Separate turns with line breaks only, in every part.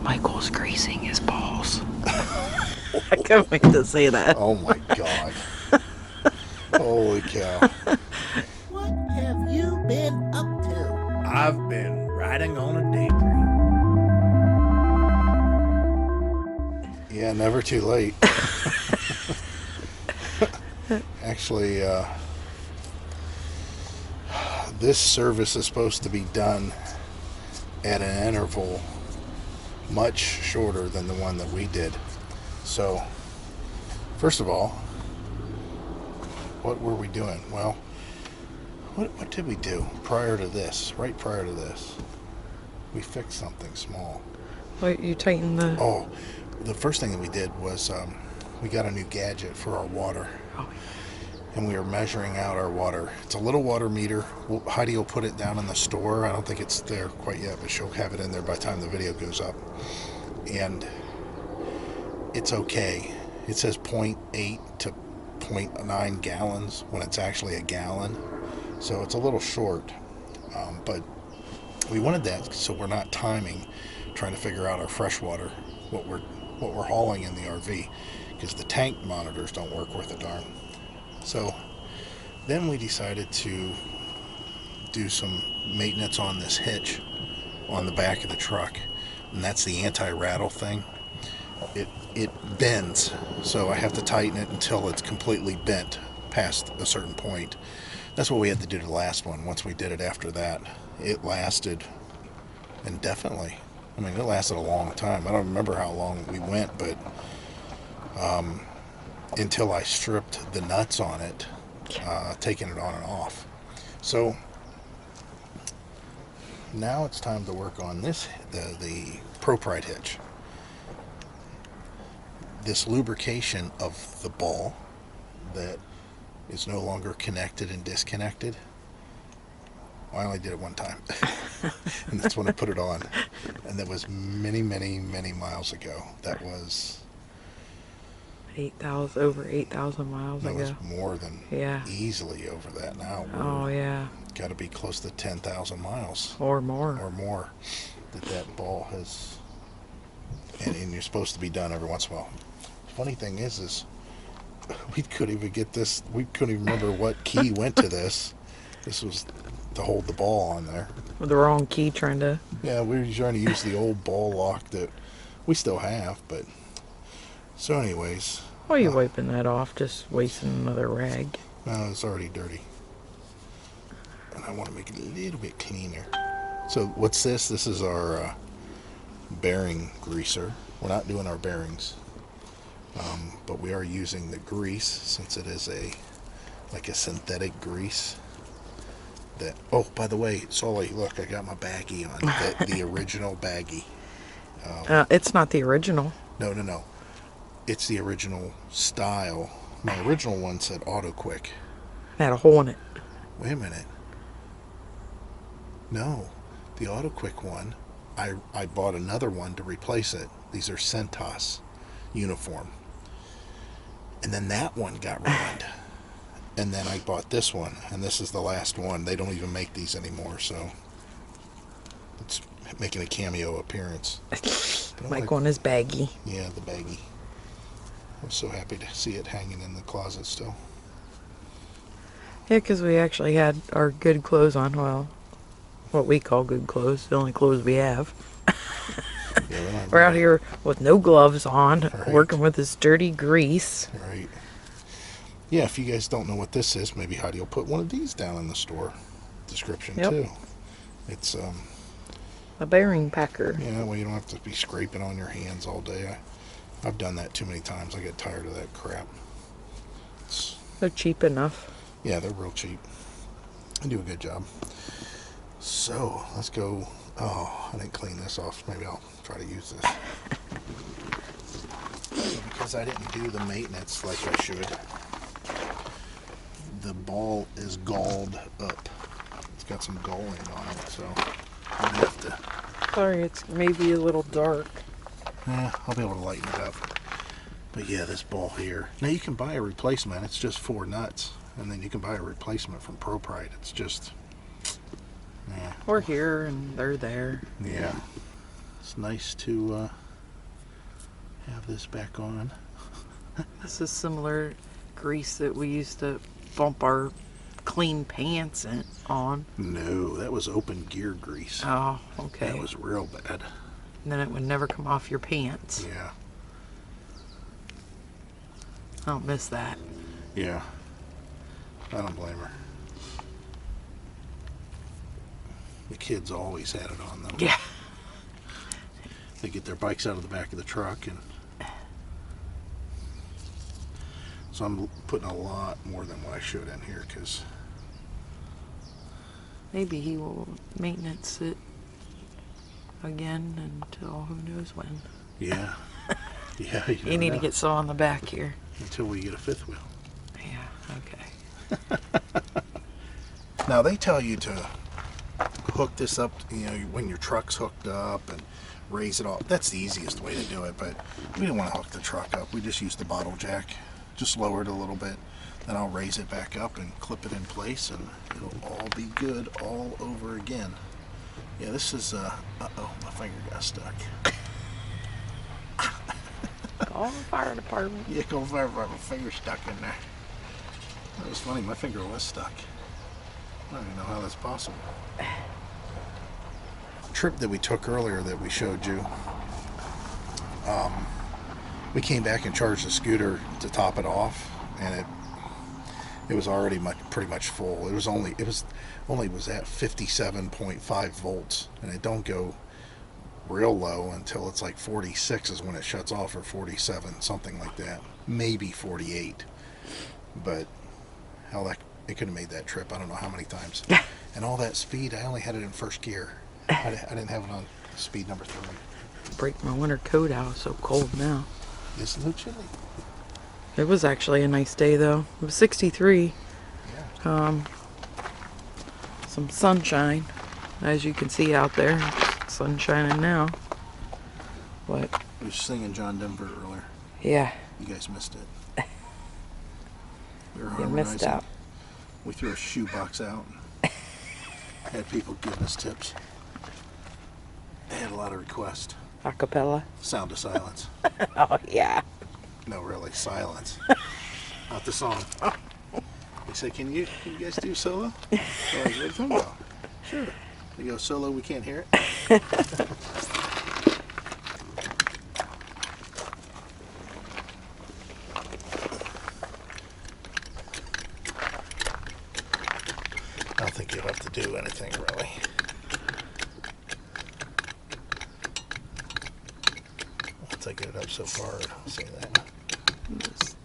Michael's greasing his balls. I can't wait to say that.
Oh my God. Holy cow.
What have you been up to?
I've been riding on a daydream.
Yeah, never too late. Actually, this service is supposed to be done at an interval much shorter than the one that we did. So, first of all, what were we doing? Well, what did we do prior to this? Right prior to this, we fixed something small.
Wait, you tighten the...
Oh, the first thing that we did was we got a new gadget for our water.
Oh,
And we were measuring out our water. It's a little water meter. Heidi will put it down in the store. I don't think it's there quite yet, but she'll have it in there by the time the video goes up. And it's okay. It says 0.8 to 0.9 gallons when it's actually a gallon. So it's a little short. But we wanted that so we're not timing, trying to figure out our fresh water, what we're hauling in the RV, because the tank monitors don't work worth a darn. So then we decided to do some maintenance on this hitch on the back of the truck, and that's the anti-rattle thing. It bends, so I have to tighten it until it's completely bent past a certain point. That's what we had to do to the last one. Once we did it after that, it lasted indefinitely. I mean, it lasted a long time. I don't remember how long we went, but until I stripped the nuts on it, taking it on and off. So now it's time to work on this, the ProPride hitch. This lubrication of the ball that is no longer connected and disconnected. I only did it one time. And that's when I put it on. And that was many, many, many miles ago. That was...
8,000, over 8,000 miles
That
ago.
was more than easily over that now.
Oh, yeah.
Got to be close to 10,000 miles.
Or more.
Or more. That ball has... And you're supposed to be done every once in a while. Funny thing is we couldn't even get this. We couldn't even remember what key went to this. This was to hold the ball on there.
With the wrong key trying to...
Yeah, we were trying to use the old ball lock that we still have, but... So anyways...
Why are you wiping that off? Just wasting another rag.
No, it's already dirty. And I want to make it a little bit cleaner. So what's this? This is our bearing greaser. We're not doing our bearings. But we are using the grease since it is like a synthetic grease. That, oh, by the way, Sully, look, I got my baggie on. The original baggie.
It's not the original.
No. It's the original style. My original one said Auto Quick.
It had a hole in it.
Wait a minute. No, the Auto Quick one, I bought another one to replace it. These are Centos uniform. And then that one got ruined. And then I bought this one, and this is the last one. They don't even make these anymore, so it's making a cameo appearance.
Mike on his baggie.
Yeah, the baggie. I was so happy to see it hanging in the closet still.
Yeah, because we actually had our good clothes on. Well, what we call good clothes. The only clothes we have.
Yeah,
We're out here with no gloves on,
Right.
working with this dirty grease.
Right. Yeah, if you guys don't know what this is, maybe Heidi will put one of these down in the store description too. It's
A bearing packer.
yeah, well, you don't have to be scraping on your hands all day. I've done that too many times. I get tired of that crap.
They're cheap enough.
Yeah, they're real cheap. They do a good job. So let's go. Oh, I didn't clean this off. Maybe I'll try to use this. Because I didn't do the maintenance like I should, the ball is galled up. It's got some galling on it, so I'll have to...
Sorry, it's maybe a little dark.
Yeah, I'll be able to lighten it up. But yeah, this ball here. Now you can buy a replacement. It's just 4 nuts. And then you can buy a replacement from ProPride. It's just... Yeah.
We're here and they're there.
Yeah. It's nice to have this back on.
This is similar grease that we used to bump our clean pants on.
No, that was open gear grease.
Oh, okay.
That was real bad.
And then it would never come off your pants.
Yeah.
I don't miss that.
Yeah. I don't blame her. The kids always had it on them.
Yeah.
They get their bikes out of the back of the truck, and so I'm putting a lot more than what I should in here, because
Maybe he will maintenance it again until who knows when.
yeah. Yeah,
You need to get some on the back here.
until we get a fifth wheel.
Yeah, okay.
Now they tell you to hook this up, you know, when your truck's hooked up, and raise it off. That's the easiest way to do it, but we didn't want to hook the truck up. We just used the bottle jack. Just lower it a little bit, then I'll raise it back up and clip it in place, and it'll all be good all over again. Yeah, this is uh-oh, my finger got stuck.
Call the fire department.
Yeah, go fire, my finger stuck in there. That was funny, my finger was stuck. I don't even know how that's possible. Trip that we took earlier that we showed you, we came back and charged the scooter to top it off, and it was already pretty much full. It was only at 57.5 volts, and it don't go real low until it's like 46 is when it shuts off, or 47, something like that, maybe 48. But hell, that it could have made that trip I don't know how many times. And all that speed, I only had it in first gear. I didn't have it on speed number 3.
Break my winter coat out. It's so cold now.
It's a little chilly.
It was actually a nice day though. It was 63.
Yeah.
Some sunshine, as you can see out there. Sun shining now. But
I was singing John Denver earlier.
yeah,
You guys missed it. We were
you missed
harmonizing.
out.
We threw a shoebox out and had people giving us tips. They had a lot of requests.
Acapella.
Sound of silence.
Oh yeah.
No, really, silence. Not the song. They say, can you guys do solo? We're like, what are you talking about? Sure. They go, solo, we can't hear it. I don't think you'll have to do anything, really. Once I get it up so far, I'll say that.
Just-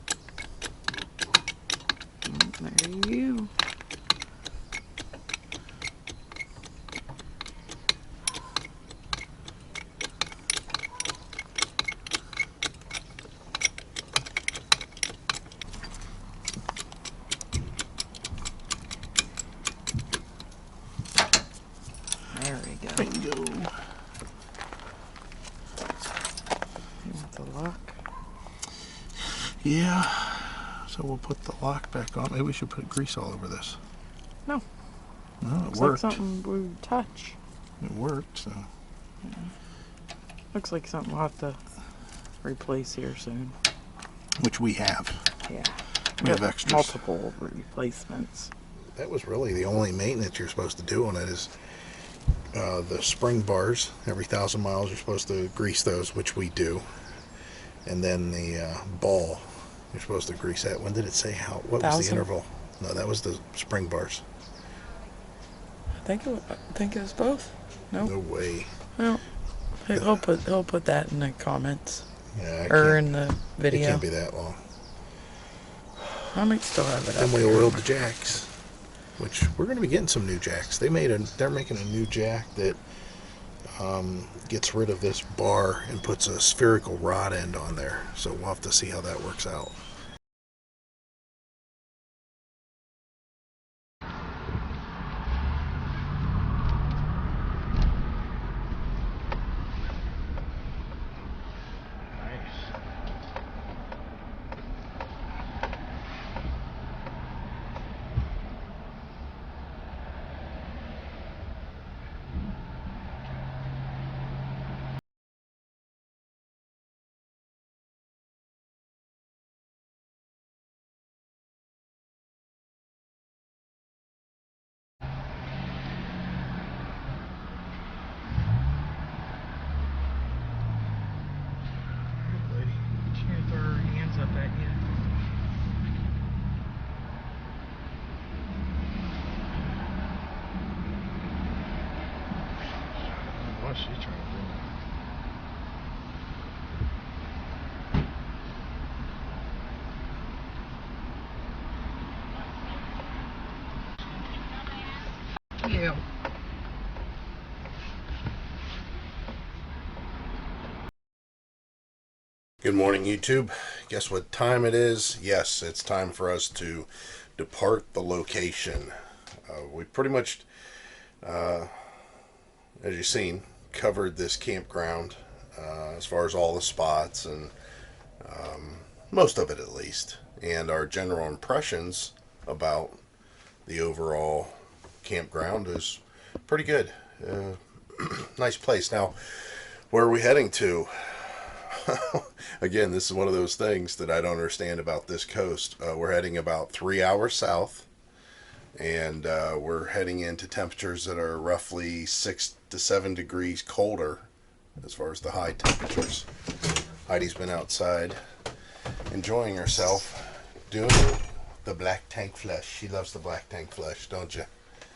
There you go. There we go.
Bingo.
You want the lock?
Yeah. So we'll put the lock back on. Maybe we should put grease all over this.
No.
No, it
Looks like
worked.
something we would touch.
It worked, so.
Looks like something we'll have to replace here soon.
Which we have.
Yeah.
We have extras.
Multiple replacements.
That was really the only maintenance you're supposed to do on it is the spring bars. Every 1,000 miles you're supposed to grease those, which we do. And then the ball, you're supposed to grease that. When did it say how? What was the
1,000?
interval? No, that was the spring bars.
I think it was both. No.
No way.
Well, he'll put that in the comments
Yeah,
or in the
it
video.
can't be that long.
I might still have it up.
Then we
here.
oiled the jacks, which we're going to be getting some new jacks. They're making a new jack that gets rid of this bar and puts a spherical rod end on there. So we'll have to see how that works out. Good morning, YouTube. Guess what time it is? Yes, it's time for us to depart the location. We pretty much, as you've seen, covered this campground as far as all the spots and most of it at least, and our general impressions about the overall campground is pretty good. Nice place. Now, where are we heading to? Again, this is one of those things that I don't understand about this coast. We're heading about 3 hours south, and we're heading into temperatures that are roughly 6 to 7 degrees colder as far as the high temperatures. Heidi's been outside enjoying herself doing the black tank flush. She loves the black tank flush, don't you?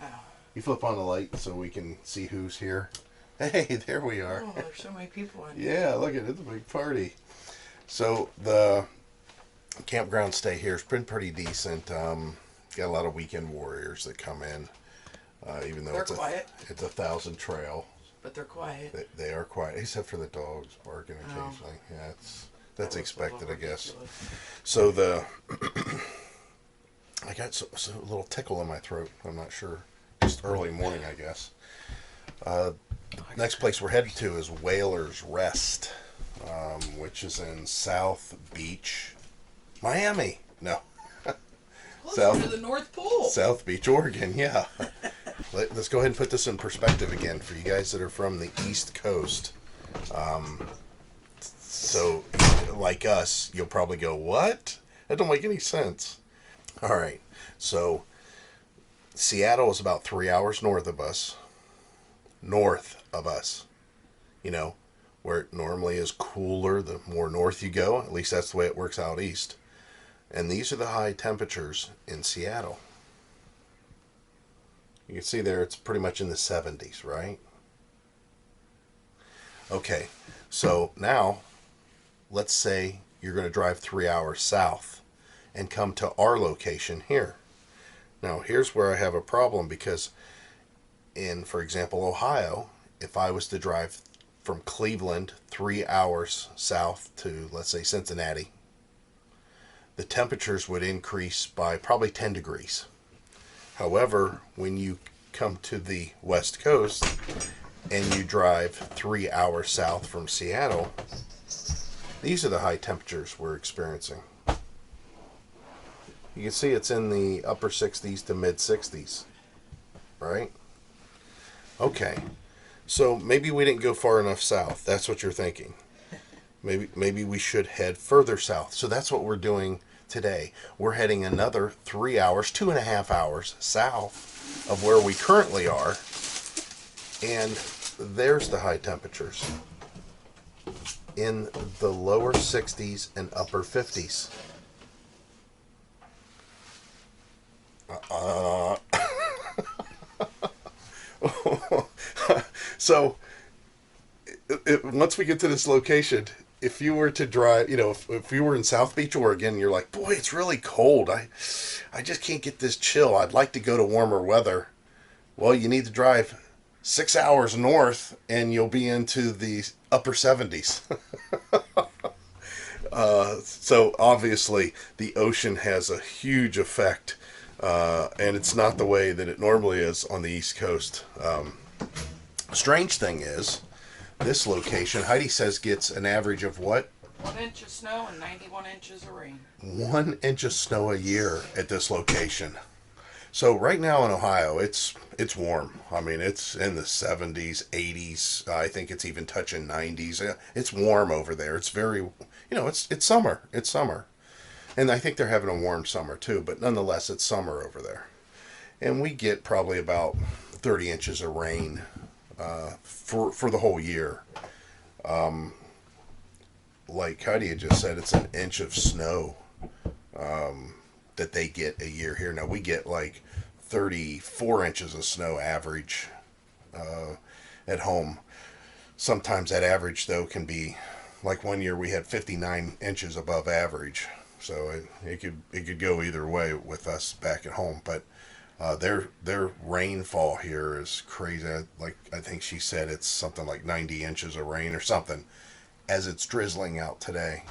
Oh.
You flip on the light so we can see who's here. Hey, there we are.
Oh, there's so many people in here.
Yeah, look at it. It's a big party. So the campground stay here has been pretty decent. Got a lot of weekend warriors that come in, even though
They're quiet.
It's 1,000 trail.
But they're quiet.
They are quiet, except for the dogs barking occasionally. Yeah, that's expected, I guess. So I got a little tickle in my throat. I'm not sure. Just early morning, I guess. Next place we're headed to is Whalers Rest, which is in South Beach, Miami. No.
Closer to the North Pole.
South Beach, Oregon, yeah. Let's go ahead and put this in perspective again for you guys that are from the East Coast. So, like us, you'll probably go, what? That don't make any sense. All right, so Seattle is about 3 hours north of us. You know, where it normally is cooler the more north you go. At least that's the way it works out east. And these are the high temperatures in Seattle. You can see there it's pretty much in the 70s, right? Okay, so now let's say you're going to drive 3 hours south and come to our location here. Now, here's where I have a problem because in, for example, Ohio, if I was to drive from Cleveland 3 hours south to, let's say, Cincinnati, the temperatures would increase by probably 10 degrees. However, when you come to the West Coast and you drive 3 hours south from Seattle, these are the high temperatures we're experiencing. You can see it's in the upper 60s to mid 60s, right? Okay, so maybe we didn't go far enough south. That's what you're thinking. Maybe we should head further south. So that's what we're doing today. We're heading another 3 hours, 2.5 hours south of where we currently are. And there's the high temperatures in the lower 60s and upper 50s. So once we get to this location, if you were to drive, if you were in South Beach, Oregon, you're like, boy, it's really cold. I just can't get this chill. I'd like to go to warmer weather. Well, you need to drive 6 hours north and you'll be into the upper 70s. So obviously the ocean has a huge effect, and it's not the way that it normally is on the East Coast. Strange thing is, this location, Heidi says, gets an average of what?
1 inch of snow and 91 inches of rain.
1 inch of snow a year at this location. So right now in Ohio, it's warm. I mean, it's in the 70s, 80s. I think it's even touching 90s. It's warm over there. It's very, it's summer. It's summer. And I think they're having a warm summer too, but nonetheless, it's summer over there. And we get probably about 30 inches of rain for the whole year. Like Heidi had just said, it's an inch of snow that they get a year here. Now we get like 34 inches of snow average at home. Sometimes that average though can be, like one year we had 59 inches above average. So it could go either way with us back at home. But their rainfall here is crazy. Like I think she said it's something like 90 inches of rain or something as it's drizzling out today.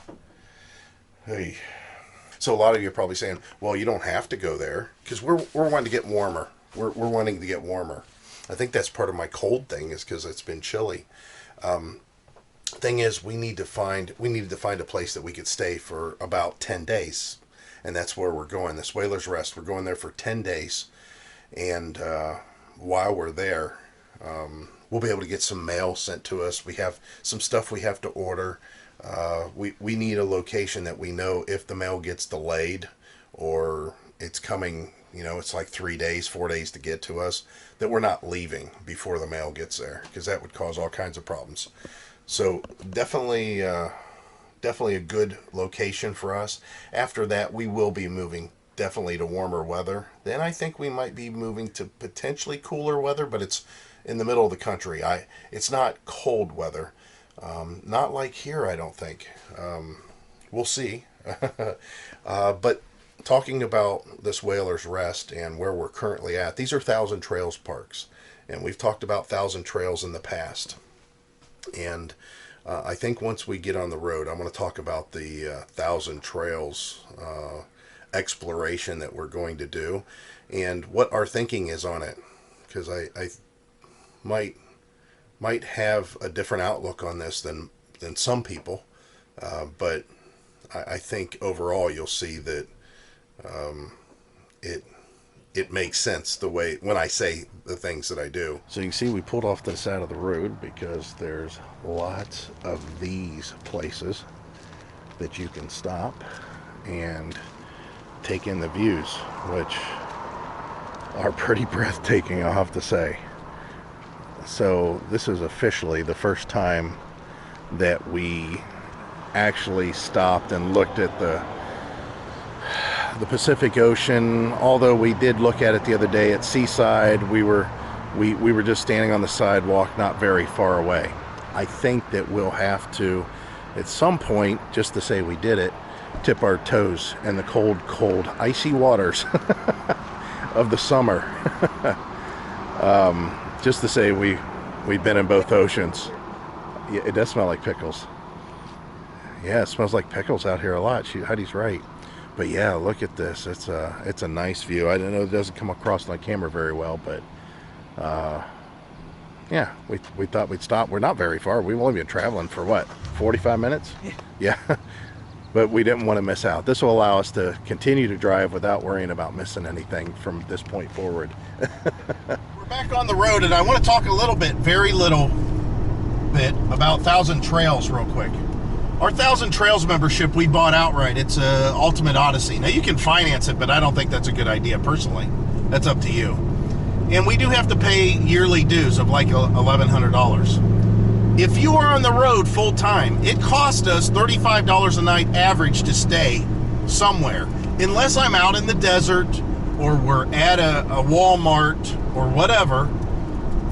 Hey. So a lot of you are probably saying, well, you don't have to go there, because we're wanting to get warmer. We're wanting to get warmer. I think that's part of my cold thing, is because it's been chilly. Thing is, we needed to find a place that we could stay for about 10 days. And that's where we're going, this Whaler's Rest. We're going there for 10 days. And while we're there, we'll be able to get some mail sent to us. We have some stuff we have to order. We need a location that we know if the mail gets delayed or it's coming, it's like 3 days, 4 days to get to us, that we're not leaving before the mail gets there, because that would cause all kinds of problems. So definitely a good location for us. After that, we will be moving definitely to warmer weather. Then I think we might be moving to potentially cooler weather, but it's in the middle of the country. It's not cold weather. Not like here, I don't think. We'll see. But talking about this Whaler's Rest and where we're currently at, these are Thousand Trails parks. And we've talked about Thousand Trails in the past. And I think once we get on the road, I'm going to talk about the Thousand Trails exploration that we're going to do and what our thinking is on it. Because I might have a different outlook on this than some people, but I think overall you'll see that it makes sense the way when I say the things that I do. So you can see we pulled off this side of the road because there's lots of these places that you can stop and take in the views, which are pretty breathtaking, I'll have to say. So this is officially the first time that we actually stopped and looked at the Pacific Ocean. Although we did look at it the other day at Seaside, we were just standing on the sidewalk not very far away. I think that we'll have to, at some point, just to say we did it, tip our toes in the cold, icy waters of the summer. Just to say we've been in both oceans. Yeah, it does smell like pickles. Yeah, it smells like pickles out here a lot. Heidi's right. But yeah, look at this. It's a nice view. I don't know, it doesn't come across on camera very well, but yeah, we thought we'd stop. We're not very far. We've only been traveling for what, 45 minutes? Yeah. But we didn't want to miss out. This will allow us to continue to drive without worrying about missing anything from this point forward. We're back on the road, and I want to talk a little bit, very little bit, about Thousand Trails real quick. Our Thousand Trails membership we bought outright. It's a Ultimate Odyssey. Now you can finance it, but I don't think that's a good idea personally. That's up to you. And we do have to pay yearly dues of like $1,100. If you are on the road full time, it costs us $35 a night average to stay somewhere. Unless I'm out in the desert or we're at a Walmart or whatever,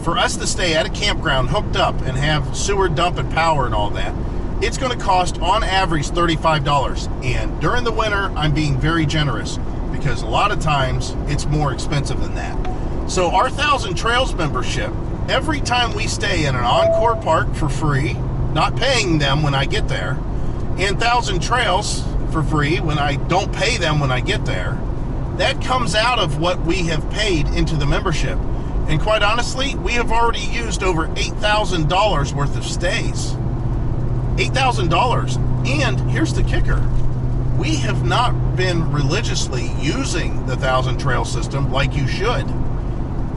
for us to stay at a campground hooked up and have sewer dump and power and all that, it's going to cost on average $35. And during the winter, I'm being very generous because a lot of times it's more expensive than that. So our Thousand Trails membership, every time we stay in an Encore park for free, not paying them when I get there, and Thousand Trails for free when I don't pay them when I get there, that comes out of what we have paid into the membership. And quite honestly, we have already used over $8,000 worth of stays. $8,000. And here's the kicker. We have not been religiously using the Thousand Trail system like you should.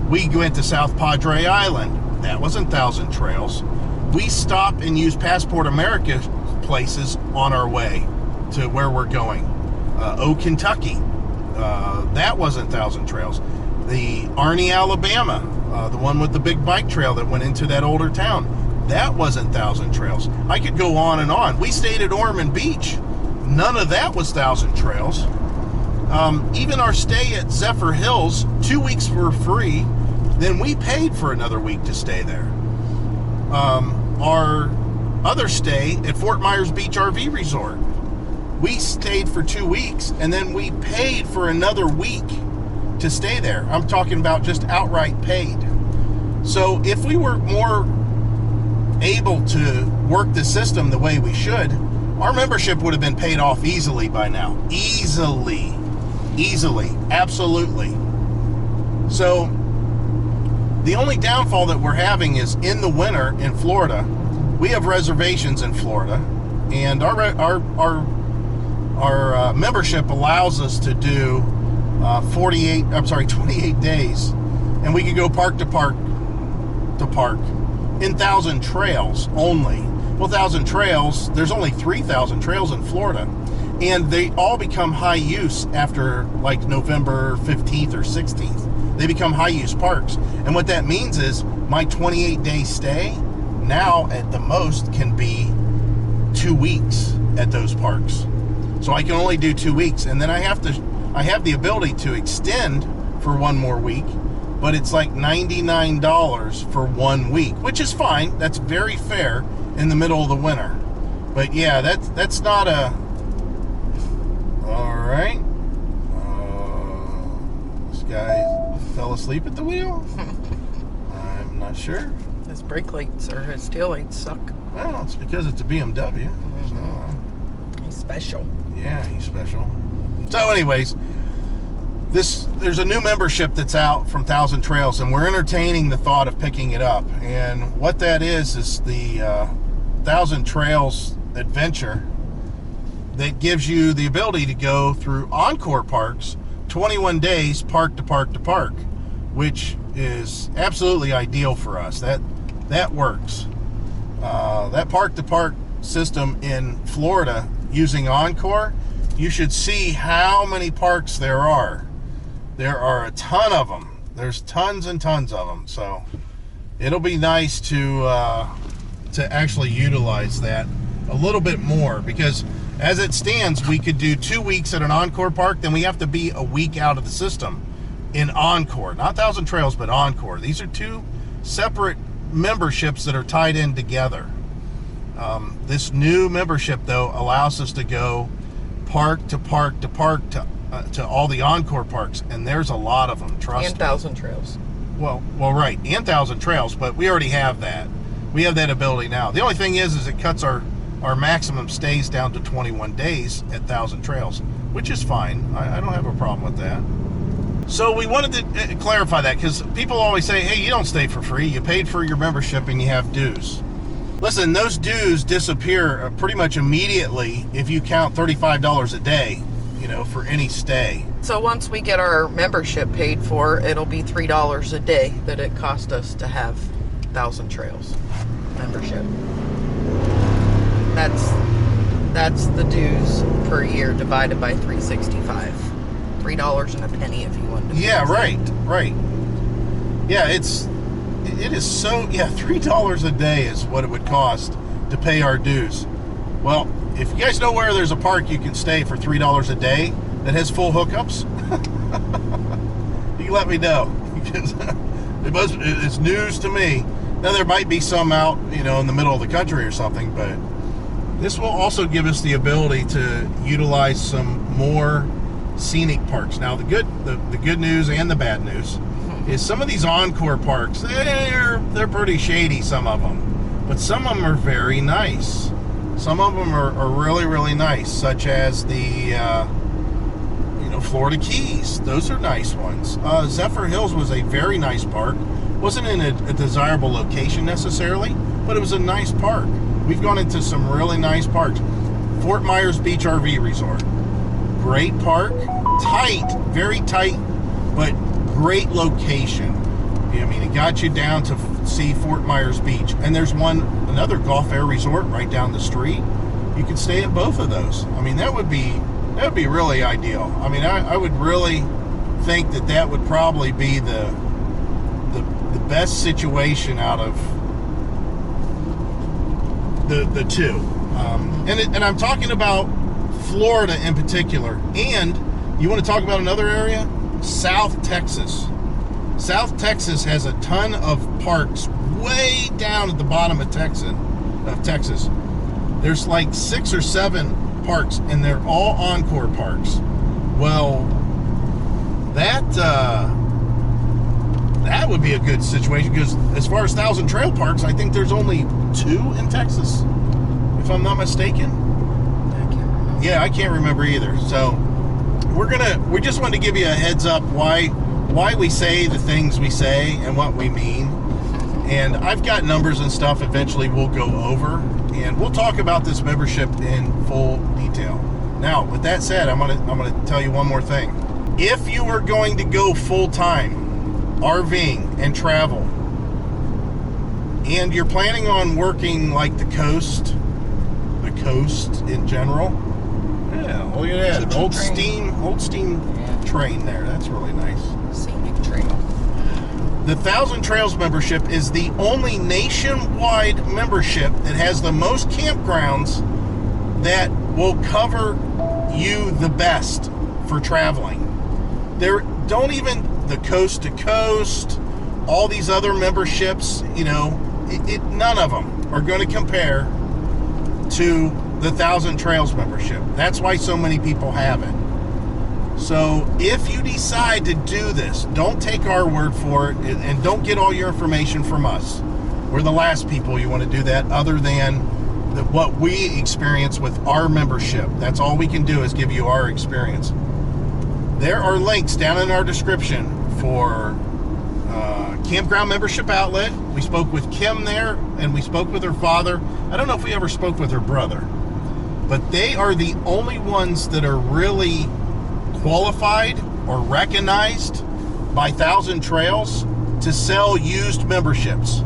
We went to South Padre Island. That wasn't Thousand Trails. We stop and use Passport America places on our way to where we're going. Kentucky. That wasn't Thousand Trails. The Arnie, Alabama. The one with the big bike trail that went into that older town. That wasn't Thousand Trails. I could go on and on. We stayed at Ormond Beach. None of that was Thousand Trails. Even our stay at Zephyr Hills, 2 weeks were free. Then we paid for another week to stay there. Our other stay at Fort Myers Beach RV Resort, we stayed for 2 weeks and then we paid for another week to stay there. I'm talking about just outright paid. So if we were more able to work the system the way we should, our membership would have been paid off easily by now. Easily, absolutely. So the only downfall that we're having is in the winter in Florida. We have reservations in Florida, and our membership allows us to do 28 days, and we can go park to park in 1,000 trails only. Well, 1,000 trails, there's only 3,000 trails in Florida, and they all become high use after like November 15th or 16th. They become high use parks, and what that means is my 28-day stay now at the most can be 2 weeks at those parks. So I can only do 2 weeks, and then I have the ability to extend for 1 more week, but it's like $99 for 1 week, which is fine. That's very fair in the middle of the winter. But yeah, that's not a... All right. This guy fell asleep at the wheel? I'm not sure.
His brake lights or his tail lights suck.
Well, it's because it's a BMW. So,
He's special.
yeah, he's special. So anyways, there's a new membership that's out from 1,000 Trails, and we're entertaining the thought of picking it up. And what that is the 1,000 Trails adventure that gives you the ability to go through Encore parks 21 days park to park to park, which is absolutely ideal for us. That works. That park to park system in Florida using Encore, you should see how many parks there are. There are a ton of them. There's tons and tons of them. So it'll be nice to actually utilize that a little bit more, because as it stands, we could do 2 weeks at an Encore park, then we have to be a week out of the system in Encore. Not 1,000 Trails, but Encore. These are two separate memberships that are tied in together. This new membership, though, allows us to go park to park to park to all the Encore parks, and there's a lot of them, trust me.
And 1,000 Trails.
Well, right, and 1,000 Trails, but we already have that. We have that ability now. The only thing is it cuts our maximum stays down to 21 days at 1,000 Trails, which is fine. I don't have a problem with that. So we wanted to clarify that, because people always say, hey, you don't stay for free. You paid for your membership and you have dues. Listen, those dues disappear pretty much immediately if you count $35 a day, for any stay.
So once we get our membership paid for, it'll be $3 a day that it cost us to have 1,000 Trails membership. That's the dues per year divided by 365. $3 and a penny if you want to.
Yeah, right. Yeah, it is so, $3 a day is what it would cost to pay our dues. Well, if you guys know where there's a park you can stay for $3 a day that has full hookups, you can let me know, because it's news to me. Now, there might be some out, in the middle of the country or something, but this will also give us the ability to utilize some more scenic parks. Now, the good news and the bad news is some of these Encore parks, they're pretty shady, some of them, but some of them are very nice. Some of them are really, really nice, such as the Florida Keys. Those are nice ones. Zephyr Hills was a very nice park. Wasn't in a desirable location necessarily, but it was a nice park. We've gone into some really nice parks. Fort Myers Beach RV Resort. Great park. Tight, very tight, but great location. It got you down to see Fort Myers Beach. And there's another Gulf Air Resort right down the street. You could stay at both of those. That would be really ideal. I would really think that would probably be the best situation out of the two. And I'm talking about Florida in particular. And you want to talk about another area? South Texas. South Texas has a ton of parks way down at the bottom of Texas. There's like 6 or 7 parks, and they're all Encore parks. Well, that would be a good situation, because as far as 1,000 Trail parks, I think there's only 2 in Texas, if I'm not mistaken.
I can't remember.
Yeah, I can't remember either. So we just wanted to give you a heads up why we say the things we say and what we mean. And I've got numbers and stuff eventually we'll go over, and we'll talk about this membership in full detail. Now, with that said, I'm gonna tell you one more thing. If you are going to go full-time RVing and travel, and you're planning on working like the coast in general, yeah, look at that,
Choo-choo
old
train.
steam train there. That's really nice.
Scenic trail.
The 1,000 Trails membership is the only nationwide membership that has the most campgrounds that will cover you the best for traveling. There don't even the coast to coast, all these other memberships, none of them are going to compare to the 1,000 Trails membership. That's why so many people have it. So if you decide to do this, don't take our word for it, and don't get all your information from us. We're the last people you want to do that, other than what we experience with our membership. That's all we can do, is give you our experience. There are links down in our description for Campground membership outlet. We spoke with Kim there, and we spoke with her father. I don't know if we ever spoke with her brother, but they are the only ones that are really qualified or recognized by 1,000 Trails to sell used memberships.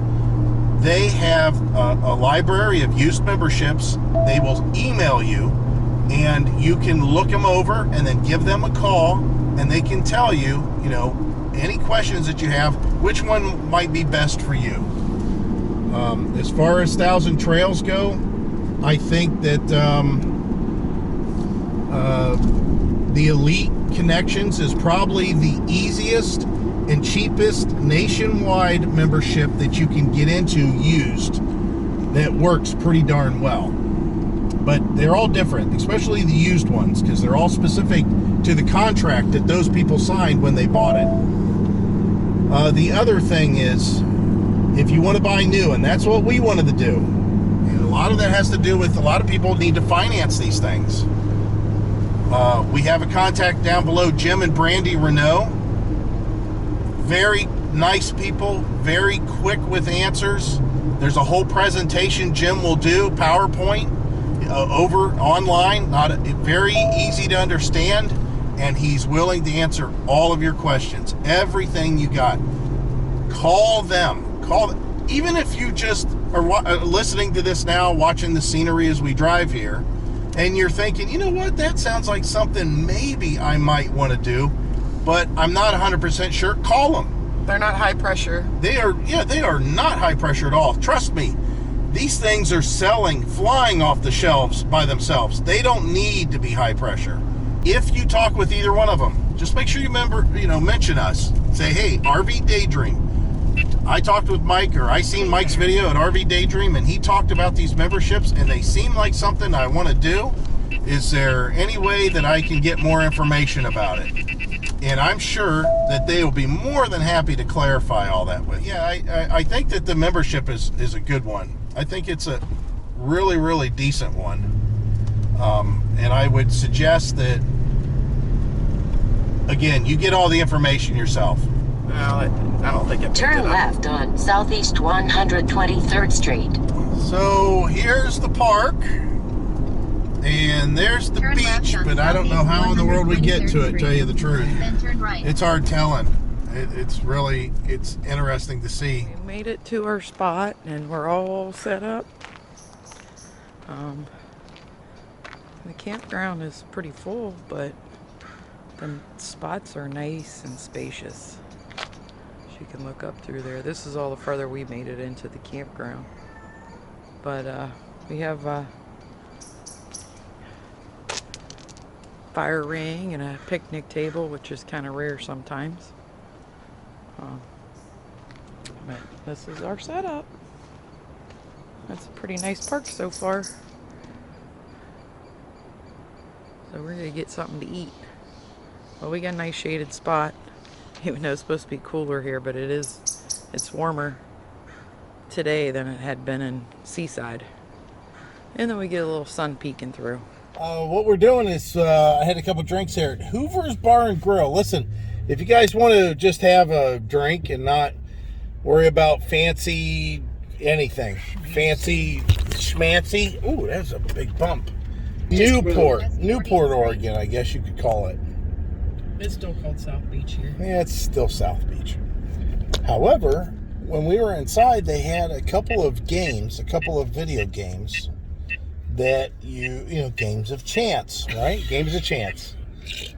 They have a library of used memberships. They will email you, and you can look them over and then give them a call, and they can tell you, any questions that you have, which one might be best for you. As far as 1,000 Trails go, I think that the Elite Connections is probably the easiest and cheapest nationwide membership that you can get into used, that works pretty darn well. But they're all different, especially the used ones, because they're all specific to the contract that those people signed when they bought it. The other thing is, if you want to buy new, and that's what we wanted to do, and a lot of that has to do with a lot of people need to finance these things. We have a contact down below, Jim and Brandy Reneau. Very nice people, very quick with answers. There's a whole presentation Jim will do, PowerPoint, over online, very easy to understand, and he's willing to answer all of your questions, everything you got. Call them. Even if you just are listening to this now, watching the scenery as we drive here, and you're thinking, you know what, that sounds like something maybe I might want to do, but I'm not 100% sure, call them.
They're not high pressure.
They are not high pressure at all. Trust me, these things are selling, flying off the shelves by themselves. They don't need to be high pressure. If you talk with either one of them, just make sure you mention us. Say, hey, RV Daydream. I talked with Mike, or I seen Mike's video at RV Daydream, and he talked about these memberships, and they seem like something I want to do. Is there any way that I can get more information about it? And I'm sure that they will be more than happy to clarify all that with. Yeah, I think that the membership is a good one. I think it's a really, really decent one. And I would suggest that, again, you get all the information yourself.
Well, I don't think it picked it
Turn
up.
left on Southeast 123rd Street.
So here's the park, and there's the beach, but I don't know how in the world we get to it, tell you the truth.
Then turn right.
It's hard telling. It's interesting to see.
We made it to our spot, and we're all set up. The campground is pretty full, but the spots are nice and spacious. You can look up through there. This is all the further we made it into the campground. But we have a fire ring and a picnic table, which is kind of rare sometimes. But this is our setup. That's a pretty nice park so far. So we're gonna get something to eat. Well, we got a nice shaded spot. Even though it's supposed to be cooler here, but it's warmer today. today than it had been in Seaside. And then we get a little sun peeking through.
What we're doing is, I had a couple drinks here at Hoover's Bar and Grill. Listen, if you guys want to just have a drink and not worry about fancy anything, fancy schmancy. Ooh, that's a big bump. Newport, Oregon, I guess you could call it.
It's still called South Beach here.
Yeah, it's still South Beach. However, when we were inside, they had a couple of video games that you know, games of chance, right? Games of chance.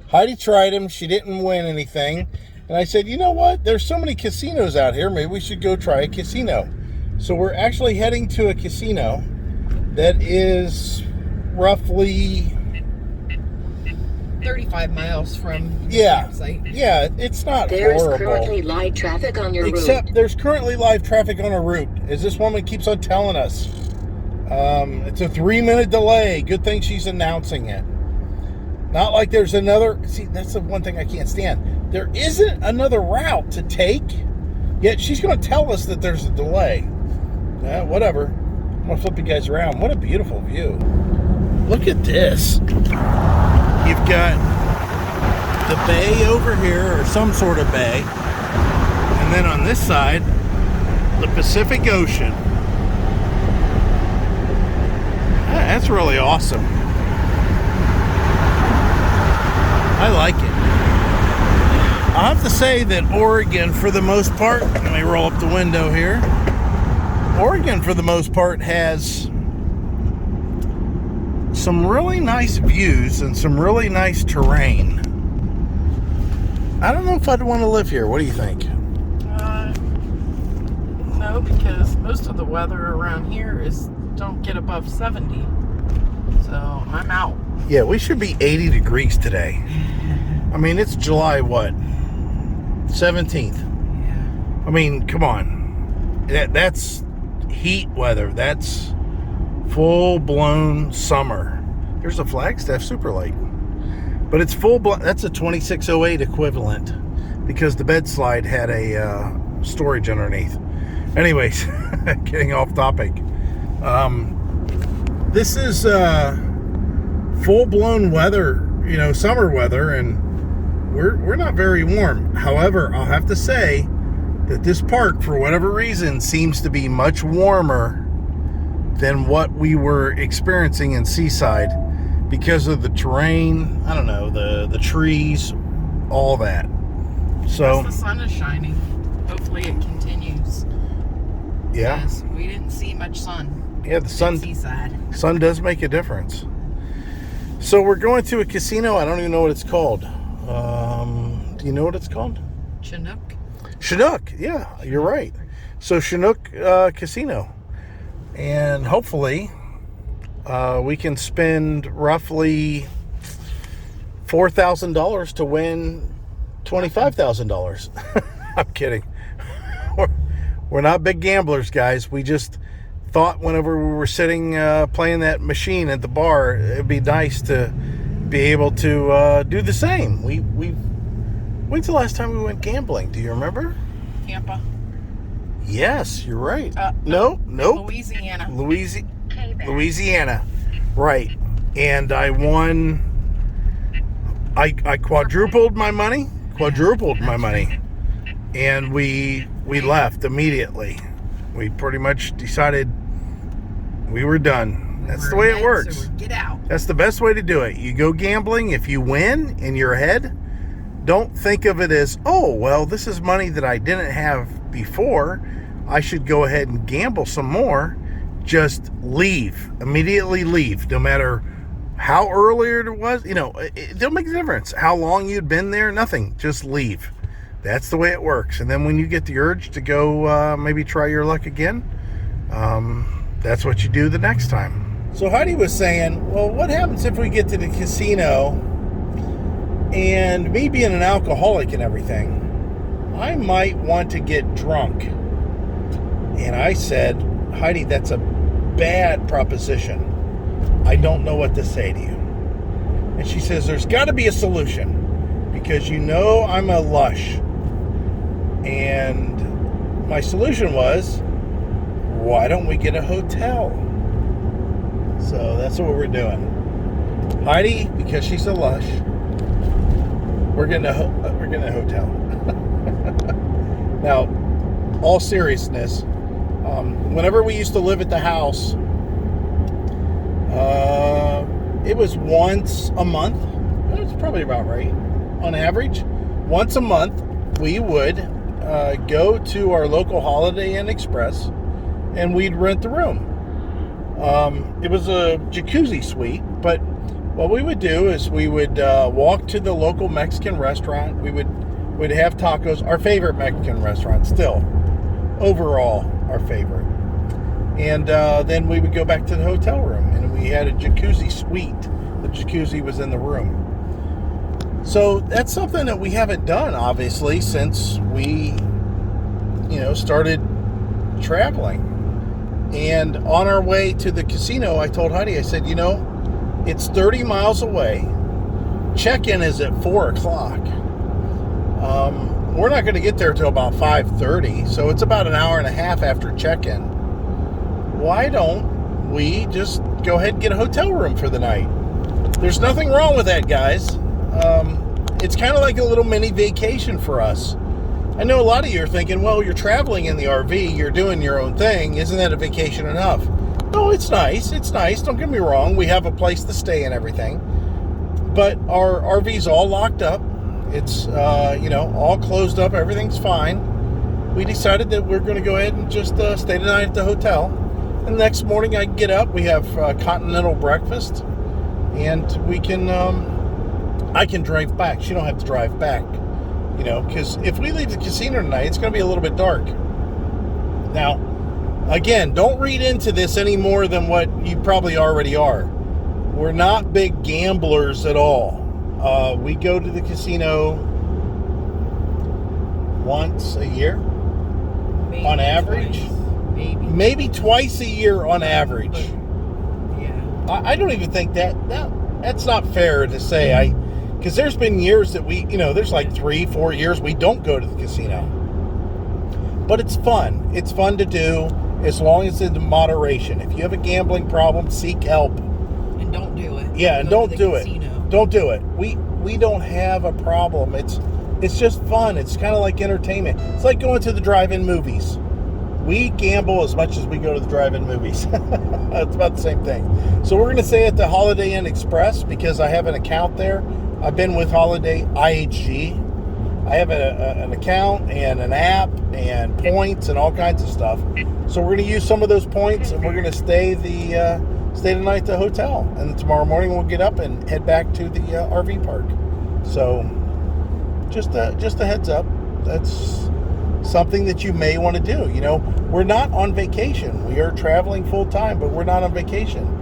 Heidi tried them. She didn't win anything. And I said, you know what? There's so many casinos out here. Maybe we should go try a casino. So we're actually heading to a casino that is roughly
35 miles from the
yeah,
campsite.
Yeah, it's not
There's
horrible.
currently live traffic on your route.
Except there's currently live traffic on our route, as this woman keeps on telling us. It's a 3-minute delay. Good thing she's announcing it. Not like there's another... See, that's the one thing I can't stand. There isn't another route to take, yet she's going to tell us that there's a delay. Whatever. I'm going to flip you guys around. What a beautiful view. Look at this. You've got the bay over here, or some sort of bay. And then on this side, the Pacific Ocean. That's really awesome. I like it. I have to say that Oregon, for the most part, let me roll up the window here. Oregon, for the most part, has some really nice views and some really nice terrain. I don't know if I'd want to live here. What do you think?
No, because most of the weather around here don't get above 70. So I'm out.
Yeah, we should be 80 degrees today. I mean, it's July, what? 17th.
Yeah.
I mean, come on. That's heat weather. That's full-blown summer. There's a Flagstaff Superlight. But it's full-blown. That's a 2608 equivalent because the bed slide had a storage underneath. Anyways, getting off topic. This is full-blown weather, you know, summer weather, and we're not very warm. However, I'll have to say that this park, for whatever reason, seems to be much warmer than what we were experiencing in Seaside because of the terrain, I don't know, the trees, all that. So
the sun is shining. Hopefully it continues.
Yeah.
Yes, we didn't see much sun.
Yeah, the sun
Seaside.
sun does make a difference. So we're going to a casino. I don't even know what it's called. Do you know what it's called?
Chinook.
Chinook. Yeah, you're right. So Chinook Casino. And hopefully we can spend roughly $4,000 to win $25,000. I'm kidding. We're not big gamblers, guys. We just thought whenever we were sitting playing that machine at the bar, it'd be nice to be able to do the same. When's the last time we went gambling? Do you remember?
Tampa.
Yes, you're right. Nope.
Louisiana.
Louisiana. Right. And I won. I quadrupled my money. And we left immediately. We pretty much decided we were done. That's the way it works.
So get out.
That's the best way to do it. You go gambling. If you win in your head, don't think of it as, oh, well, this is money that I didn't have before. I should go ahead and gamble some more. Just leave. Immediately leave. No matter how early it was. You know, it don't make a difference. How long you'd been there, nothing. Just leave. That's the way it works. And then when you get the urge to go maybe try your luck again, that's what you do the next time. So Heidi was saying, well, what happens if we get to the casino and me being an alcoholic and everything, I might want to get drunk. And I said, Heidi, that's a bad proposition. I don't know what to say to you. And she says, there's got to be a solution because you know I'm a lush. And my solution was why don't we get a hotel? So that's what we're doing. Heidi, because she's a lush, we're getting a hotel. Now, all seriousness, whenever we used to live at the house, it was once a month. That's probably about right. On average, once a month, we would go to our local Holiday Inn Express, and we'd rent the room. It was a jacuzzi suite, but what we would do is we would walk to the local Mexican restaurant. We'd have tacos, our favorite Mexican restaurant still, overall our favorite. And then we would go back to the hotel room, and we had a jacuzzi suite. The jacuzzi was in the room. So that's something that we haven't done, obviously, since we, started traveling. And on our way to the casino, I told Heidi, I said, it's 30 miles away. Check-in is at 4 o'clock. We're not going to get there till about 5:30, so it's about an hour and a half after check-in. Why don't we just go ahead and get a hotel room for the night? There's nothing wrong with that, guys. It's kind of like a little mini vacation for us. I know a lot of you are thinking, well, you're traveling in the RV, you're doing your own thing. Isn't that a vacation enough? No, it's nice. It's nice. Don't get me wrong. We have a place to stay and everything. But our RV's all locked up. It's, all closed up. Everything's fine. We decided that we're going to go ahead and just stay the night at the hotel. And the next morning I get up. We have continental breakfast. And we can, I can drive back. She don't have to drive back. Because if we leave the casino tonight, it's going to be a little bit dark. Now, again, don't read into this any more than what you probably already are. We're not big gamblers at all. We go to the casino once a year,
Maybe
on average.
Twice.
Maybe twice a year on average.
Yeah.
I don't even think that's not fair to say. Because there's been years that we, there's like 3-4 years we don't go to the casino. But it's fun. It's fun to do as long as it's in moderation. If you have a gambling problem, seek help.
And don't do it.
Yeah, and don't do it.
Casino.
Don't do it. We don't have a problem. It's just fun. It's kind of like entertainment. It's like going to the drive-in movies. We gamble as much as we go to the drive-in movies. It's about the same thing. So we're going to stay at the Holiday Inn Express because I have an account there. I've been with Holiday IHG. I have an account and an app and points and all kinds of stuff. So we're going to use some of those points, and we're going to stay the night at the hotel. And then tomorrow morning we'll get up and head back to the RV park. So just a heads up. That's something that you may want to do. We're not on vacation. We are traveling full time, but we're not on vacation.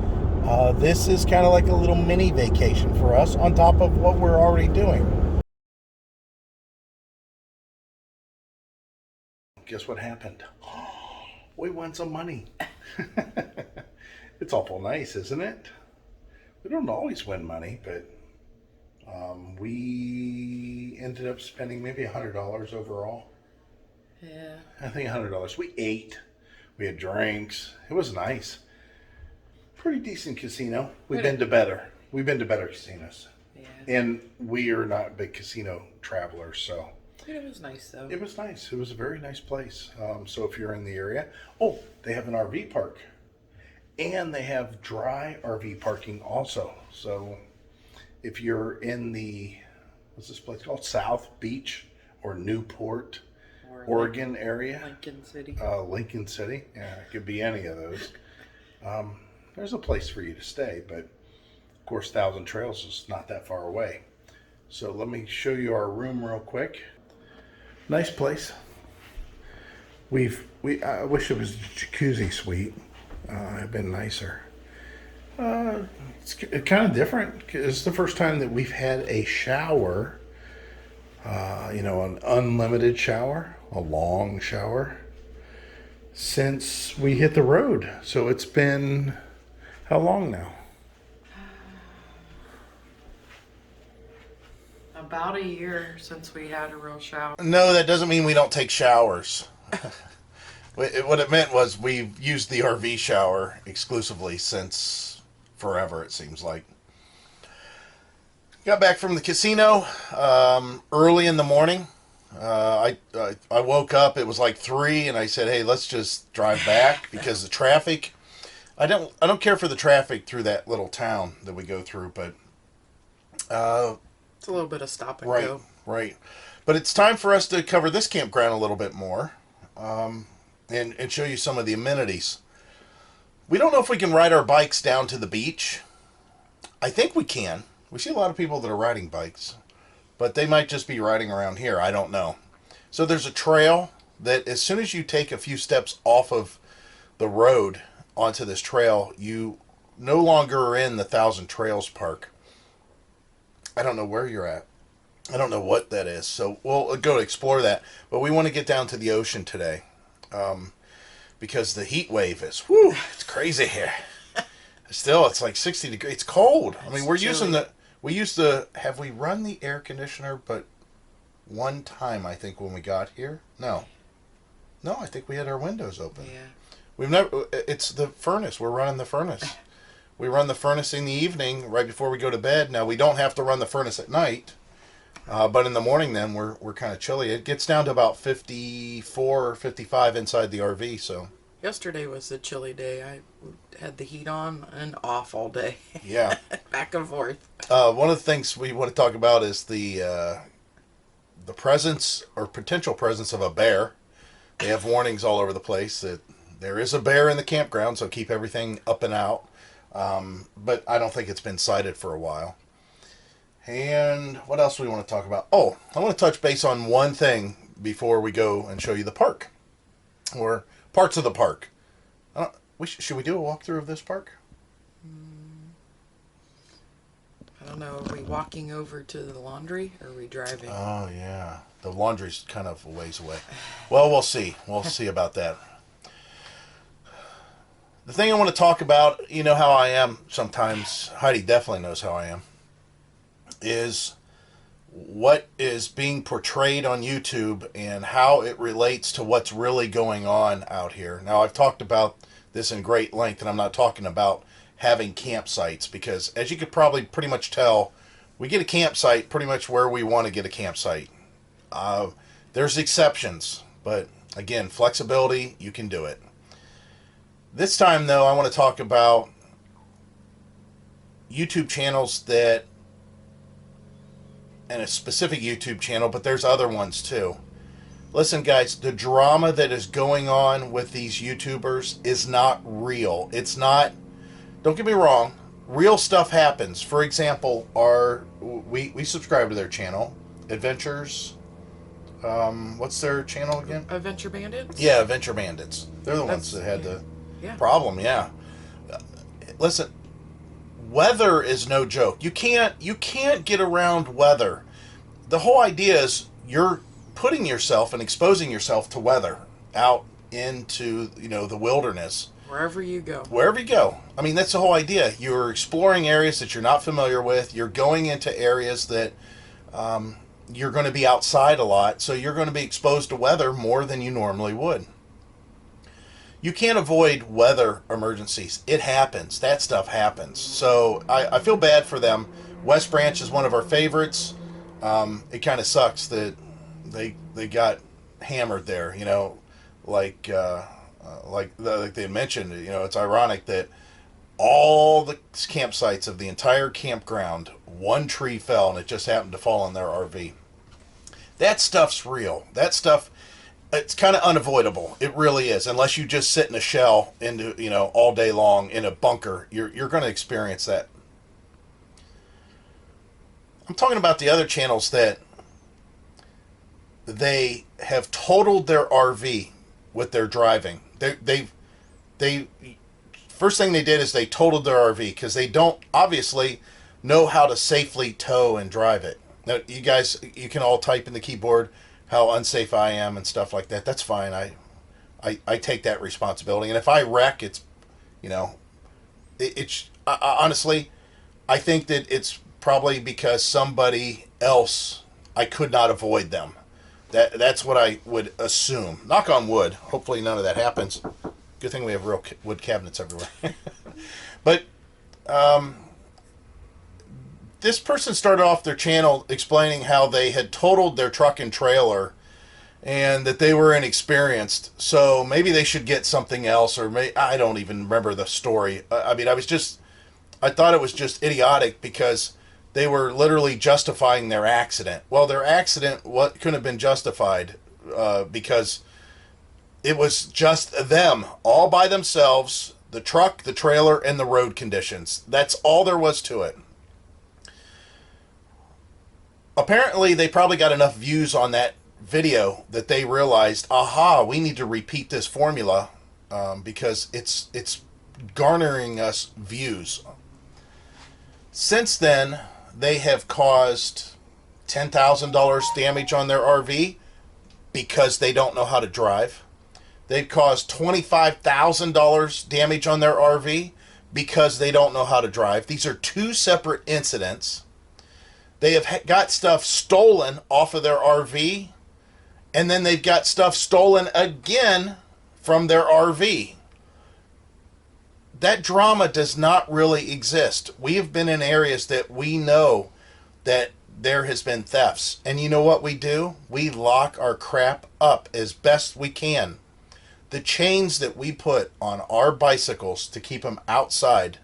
This is kind of like a little mini vacation for us on top of what we're already doing. Guess what happened? We won some money. It's awful nice, isn't it? We don't always win money, but we ended up spending maybe $100 overall.
Yeah.
I think $100. We ate. We had drinks. It was nice. Pretty decent casino. We've been to better casinos.
Yeah.
And we are not big casino travelers, so.
It was nice, though.
It was nice. It was a very nice place. So if you're in the area, they have an RV park. And they have dry RV parking also. So if you're in what's this place called? South Beach or Newport, Oregon area.
Lincoln City.
Lincoln City. Yeah, it could be any of those. There's a place for you to stay, but of course Thousand Trails is not that far away. So let me show you our room real quick. Nice place. I wish it was a jacuzzi suite. It'd been nicer. It's kind of different. It's the first time that we've had a shower, an unlimited shower, a long shower, since we hit the road. So it's been, how long now?
About a year since we had a real shower.
No, that doesn't mean we don't take showers. What it meant was we've used the RV shower exclusively since forever, it seems like. Got back from the casino early in the morning. I woke up. It was like 3, and I said, "Hey, let's just drive back because the traffic. I don't care for the traffic through that little town that we go through, but
It's a little bit of stop and
right,
go.
right. But it's time for us to cover this campground a little bit more, and show you some of the amenities. We don't know if we can ride our bikes down to the beach. I think we can. We see a lot of people that are riding bikes, but they might just be riding around here. I don't know. So there's a trail that as soon as you take a few steps off of the road onto this trail, you no longer are in the Thousand Trails Park. I don't know where you're at. I don't know what that is. So we'll go explore that. But we want to get down to the ocean today, because the heat wave is, whoo, it's crazy here. Still, it's like 60 degrees. It's cold. I mean, we used to, have we run the air conditioner, but one time, I think, when we got here? No, I think we had our windows open.
Yeah.
It's the furnace. We're running the furnace. We run the furnace in the evening, right before we go to bed. Now, we don't have to run the furnace at night, but in the morning, then, we're kind of chilly. It gets down to about 54 or 55 inside the RV, so.
Yesterday was a chilly day. I had the heat on and off all day.
Yeah.
Back and forth.
One of the things we want to talk about is the presence or potential presence of a bear. They have warnings all over the place that there is a bear in the campground, so keep everything up and out. But I don't think it's been sighted for a while. And what else do we want to talk about? Oh, I want to touch base on one thing before we go and show you the park, or parts of the park. Should we do a walkthrough of this park?
I don't know. Are we walking over to the laundry or are we driving?
Oh, yeah. The laundry's kind of a ways away. Well, we'll see. We'll see about that. The thing I want to talk about, you know how I am sometimes, Heidi definitely knows how I am, is what is being portrayed on YouTube and how it relates to what's really going on out here. Now, I've talked about this in great length, and I'm not talking about having campsites, because as you could probably pretty much tell, we get a campsite pretty much where we want to get a campsite. There's exceptions, but again, flexibility, you can do it. This time, though, I want to talk about YouTube channels that, and a specific YouTube channel, but there's other ones too. Listen, guys, the drama that is going on with these YouTubers is not real. It's not, don't get me wrong, real stuff happens. For example, we subscribe to their channel, Adventures, what's their channel again?
Adventure Bandits?
Yeah, Adventure Bandits. They're the ones that had the problem, yeah. Listen, weather is no joke. You can't get around weather. The whole idea is you're putting yourself and exposing yourself to weather out into, the wilderness.
Wherever you go.
Wherever you go. I mean, that's the whole idea. You're exploring areas that you're not familiar with. You're going into areas that you're going to be outside a lot, so you're going to be exposed to weather more than you normally would. You can't avoid weather emergencies. It happens. That stuff happens. So I feel bad for them. West Branch is one of our favorites. It kind of sucks that they got hammered there. Like they mentioned. It's ironic that all the campsites of the entire campground, one tree fell and it just happened to fall on their RV. That stuff's real. That stuff. It's kind of unavoidable. It really is. Unless you just sit in a shell all day long in a bunker, you're going to experience that. I'm talking about the other channels that they have totaled their RV with their driving. They first thing they did is they totaled their RV because they don't obviously know how to safely tow and drive it. Now, you guys, you can all type in the keyboard how unsafe I am and stuff like that. That's fine. I take that responsibility. And if I wreck, it's, honestly, I think that it's probably because somebody else, I could not avoid them. That's what I would assume. Knock on wood. Hopefully none of that happens. Good thing we have real wood cabinets everywhere. But this person started off their channel explaining how they had totaled their truck and trailer and that they were inexperienced. So maybe they should get something else, or I don't even remember the story. I mean, I thought it was just idiotic because they were literally justifying their accident. Well, their accident couldn't have been justified because it was just them all by themselves, the truck, the trailer, and the road conditions. That's all there was to it. Apparently, they probably got enough views on that video that they realized, aha, we need to repeat this formula because it's garnering us views. Since then, they have caused $10,000 damage on their RV because they don't know how to drive. They've caused $25,000 damage on their RV because they don't know how to drive. These are two separate incidents. They have got stuff stolen off of their RV, and then they've got stuff stolen again from their RV. That drama does not really exist. We have been in areas that we know that there has been thefts. And you know what we do? We lock our crap up as best we can. The chains that we put on our bicycles to keep them outside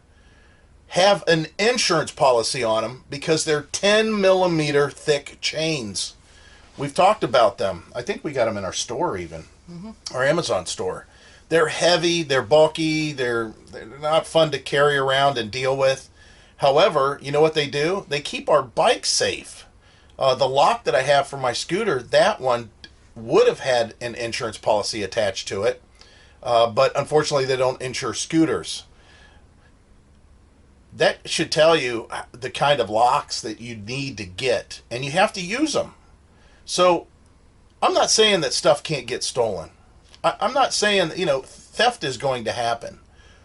have an insurance policy on them because they're 10 millimeter thick chains. We've talked about them. I think we got them in our store even, our Amazon store. They're heavy, they're bulky, they're not fun to carry around and deal with. However, you know what they do? They keep our bike safe. The lock that I have for my scooter, that one would have had an insurance policy attached to it, but unfortunately they don't insure scooters. That should tell you the kind of locks that you need to get, and you have to use them. So I'm not saying that stuff can't get stolen. I'm not saying that, theft is going to happen.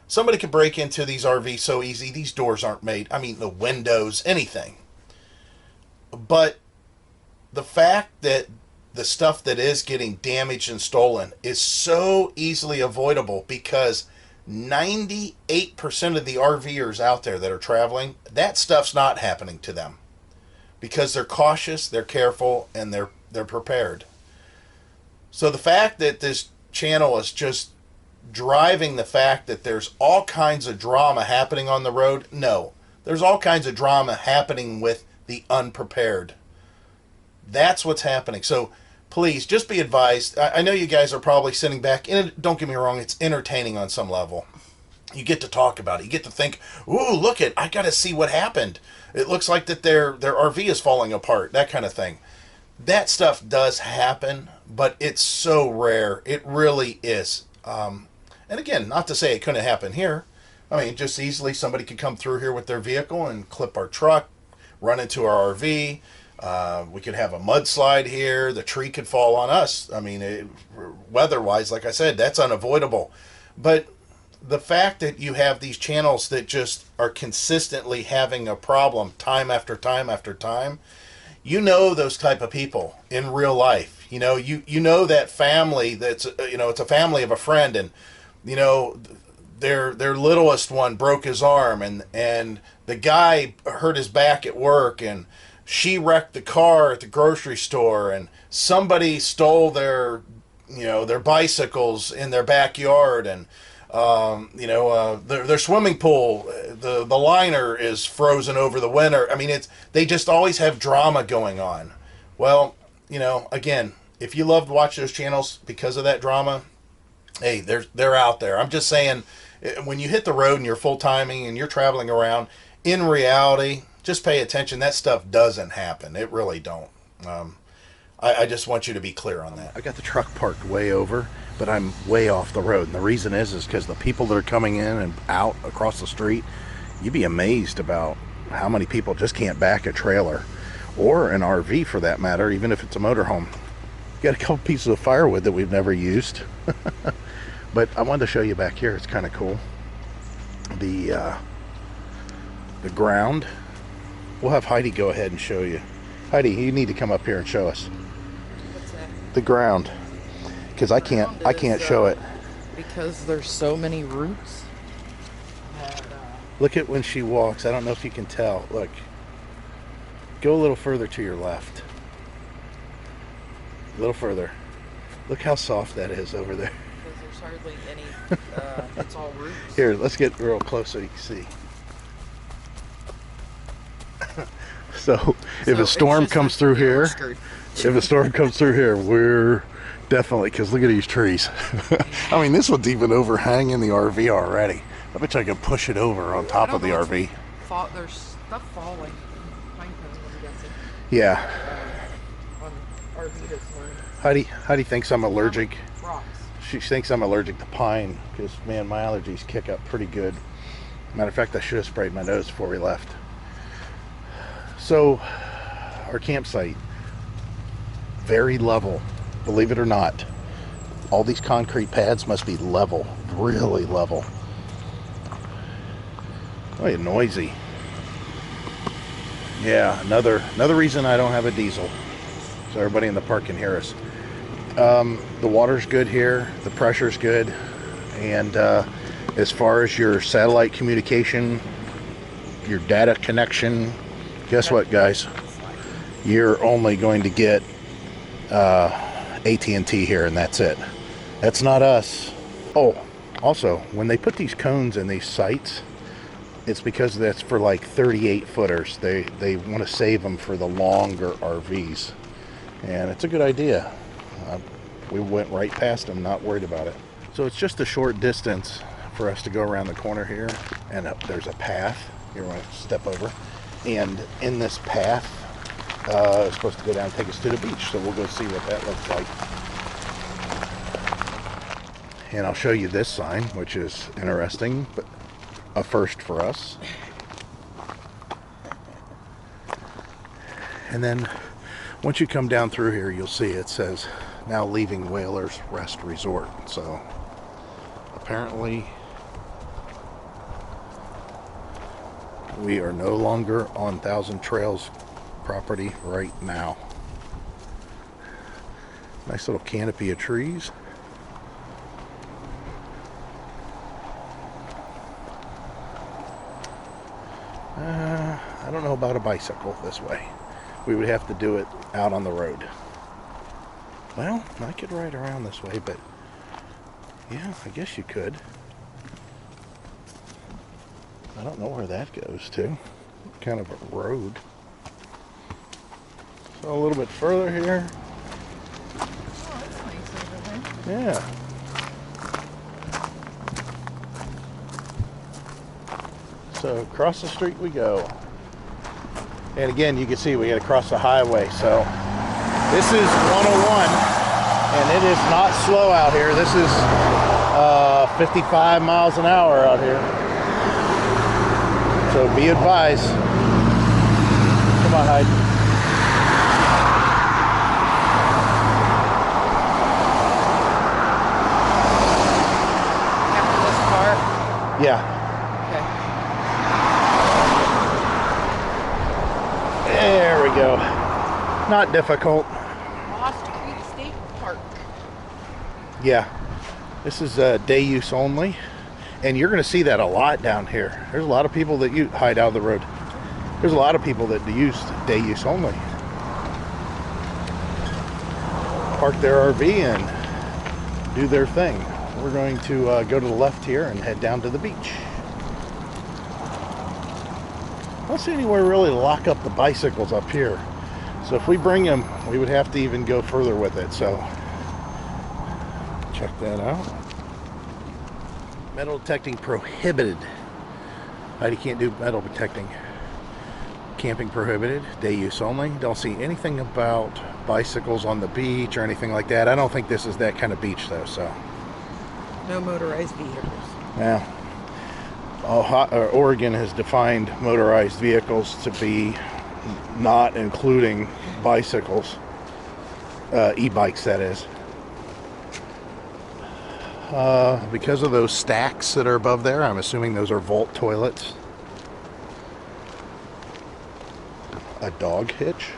Somebody could break into these RVs so easy. These doors aren't made. I mean, the windows, anything. But the fact that the stuff that is getting damaged and stolen is so easily avoidable because 98% of the RVers out there that are traveling, that stuff's not happening to them because they're cautious, they're careful, and they're prepared. So the fact that this channel is just driving the fact that there's all kinds of drama happening on the road, no. There's all kinds of drama happening with the unprepared. That's what's happening. So please, just be advised. I know you guys are probably sitting back, and don't get me wrong, it's entertaining on some level. You get to talk about it. You get to think, ooh, look I got to see what happened. It looks like that their RV is falling apart, that kind of thing. That stuff does happen, but it's so rare. It really is. And again, not to say it couldn't happen here. I mean, just easily somebody could come through here with their vehicle and clip our truck, run into our RV. We could have a mudslide here. The tree could fall on us. I mean, weather-wise, like I said, that's unavoidable. But the fact that you have these channels that just are consistently having a problem time after time after time, those type of people in real life. You know that family that's, it's a family of a friend, and, their littlest one broke his arm, and the guy hurt his back at work, and she wrecked the car at the grocery store, and somebody stole their bicycles in their backyard, and their swimming pool, the liner is frozen over the winter. I mean, they just always have drama going on. Well, again, if you love to watch those channels because of that drama, hey, they're out there. I'm just saying, when you hit the road and you're full timing and you're traveling around, in reality, just pay attention. That stuff doesn't happen. It really don't. I just want you to be clear on that. I got the truck parked way over, but I'm way off the road. And the reason is because the people that are coming in and out across the street, you'd be amazed about how many people just can't back a trailer or an RV for that matter, even if it's a motorhome. Got a couple pieces of firewood that we've never used. But I wanted to show you back here. It's kind of cool. The ground. We'll have Heidi go ahead and show you. Heidi, you need to come up here and show us.
What's that?
the ground, because I can't show it.
Because there's so many roots. That,
Look at when she walks. I don't know if you can tell. Look. Go a little further to your left. A little further. Look how soft that is over there.
because there's hardly any. It's all roots.
Here, let's get real close so you can see. So if a storm comes through here, we're definitely, because look at these trees. I mean, this one's even overhanging the RV already. I bet you I could push it over on top of the RV.
There's stuff falling. Pine cones, I'm guessing.
Yeah.
On RV this morning.
Heidi thinks I'm allergic.
Rocks.
She thinks I'm allergic to pine because, man, my allergies kick up pretty good. Matter of fact, I should have sprayed my nose before we left. So, our campsite, very level, believe it or not. All these concrete pads must be level, really level. Oh, you're noisy. Yeah, another reason I don't have a diesel, so everybody in the park can hear us. The water's good here, the pressure's good, and as far as your satellite communication, your data connection, guess what, guys? You're only going to get AT&T here, and that's it. That's not us. Oh, also, when they put these cones in these sites, it's because that's for like 38 footers. They want to save them for the longer RVs, and it's a good idea. We went right past them, not worried about it. So it's just a short distance for us to go around the corner here, and there's a path. You're going to step over, and in this path, it's supposed to go down and take us to the beach. So we'll go see what that looks like. And I'll show you this sign, which is interesting, but a first for us. And then once you come down through here, you'll see it says now leaving Whalers Rest Resort. So apparently we are no longer on Thousand Trails property right now. Nice little canopy of trees. I don't know about a bicycle this way. We would have to do it out on the road. Well, I could ride around this way, but yeah, I guess you could. I don't know where that goes to. Kind of a road. So a little bit further here.
Oh, that's nice over there.
Yeah. So across the street we go. And again, you can see we got to cross the highway. So this is 101, and it is not slow out here. This is 55 miles an hour out here. So be advised. Come on, Hyde.
After this part.
Yeah. There we go. Not difficult.
Lost Creek State Park.
Yeah. This is day use only. And you're going to see that a lot down here. There's a lot of people that hide out of the road. There's a lot of people that use day use only. Park their RV and do their thing. We're going to go to the left here and head down to the beach. I don't see anywhere really to lock up the bicycles up here. So if we bring them, we would have to even go further with it. So check that out. Metal detecting prohibited. Heidi can't do metal detecting. Camping prohibited, day use only. Don't see anything about bicycles on the beach or anything like that. I don't think this is that kind of beach though, so.
No motorized vehicles.
Yeah. Oregon has defined motorized vehicles to be not including bicycles, e-bikes that is. Because of those stacks that are above there, I'm assuming those are vault toilets. A dog hitch.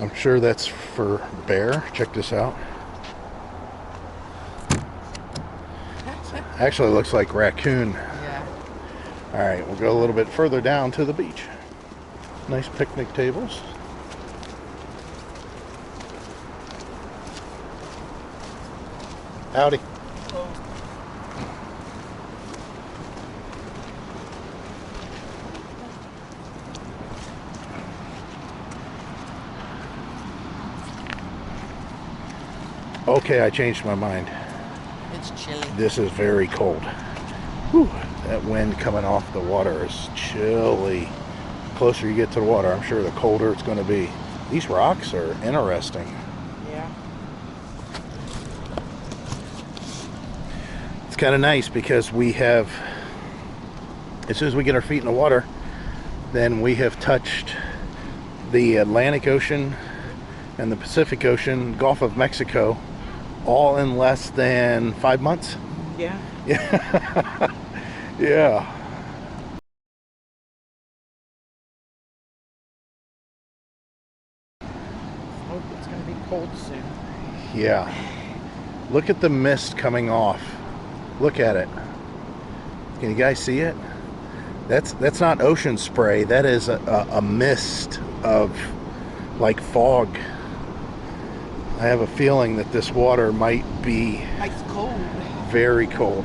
I'm sure that's for bear. Check this out. Actually, it looks like raccoon.
Yeah.
All right, we'll go a little bit further down to the beach. Nice picnic tables. Howdy. Okay, I changed my mind.
It's chilly.
This is very cold. Whew, that wind coming off the water is chilly. The closer you get to the water, I'm sure the colder it's going to be. These rocks are interesting.
Yeah.
It's kind of nice because we have, as soon as we get our feet in the water, then we have touched the Atlantic Ocean and the Pacific Ocean, Gulf of Mexico, all in less than 5 months.
Yeah.
Yeah. Yeah.
Hope it's gonna be cold soon.
Yeah. Look at the mist coming off. Look at it. Can you guys see it? That's not ocean spray. That is a mist of like fog. I have a feeling that this water might be
It's cold.
very cold.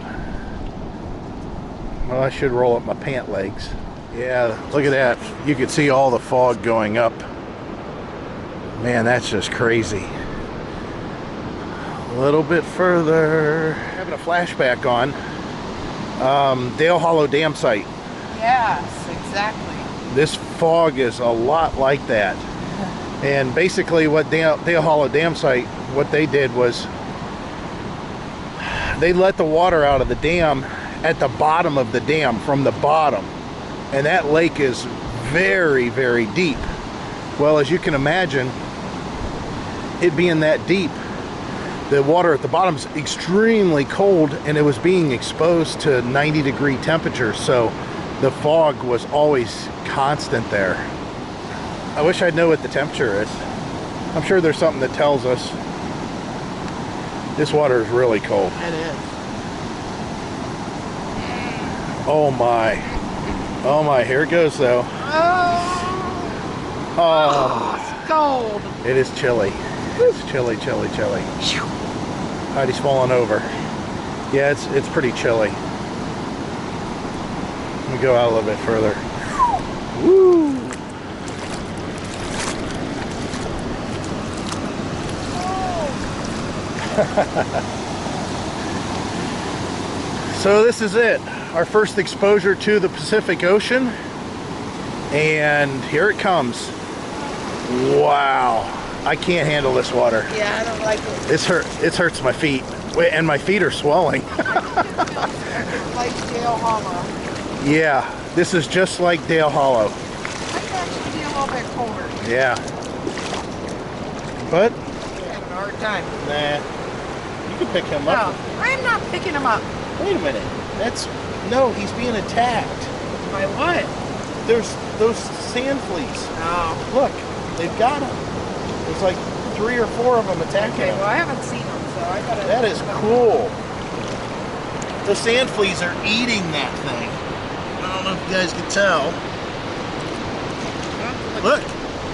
Well, I should roll up my pant legs. Yeah, look at that. You can see all the fog going up. Man, that's just crazy. A little bit further. Having a flashback on Dale Hollow Dam site.
Yes, exactly.
This fog is a lot like that. And basically what Dale Hollow Dam site, what they did was they let the water out of the dam at the bottom of the dam, from the bottom. And that lake is very, very deep. Well, as you can imagine, it being that deep, the water at the bottom is extremely cold, and it was being exposed to 90-degree temperatures, so the fog was always constant there. I wish I'd know what the temperature is. I'm sure there's something that tells us. This water is really cold.
It is.
Oh my. Oh my, here it goes though. Oh,
It's cold.
it is chilly. It's chilly, chilly, chilly. Heidi's falling over. Yeah, it's pretty chilly. Let me go out a little bit further. Woo! So this is it. Our first exposure to the Pacific Ocean. And here it comes. Wow. I can't handle this water.
Yeah, I don't like it.
It hurts my feet. Wait, and my feet are swelling.
Like Dale Hollow.
Yeah, this is just like Dale Hollow.
I can actually be a little bit colder.
Yeah. But,
I'm having a hard time.
nah, you can pick him
No,
up.
I'm not picking him up.
Wait a minute. No, he's being attacked.
By what?
There's those sand fleas.
Oh.
Look, they've got him. There's like 3 or 4 of them attacking
Okay,
him.
well, I haven't seen him, so I gotta...
That is cool. The sand fleas are eating that thing. I don't know if you guys can tell. Look,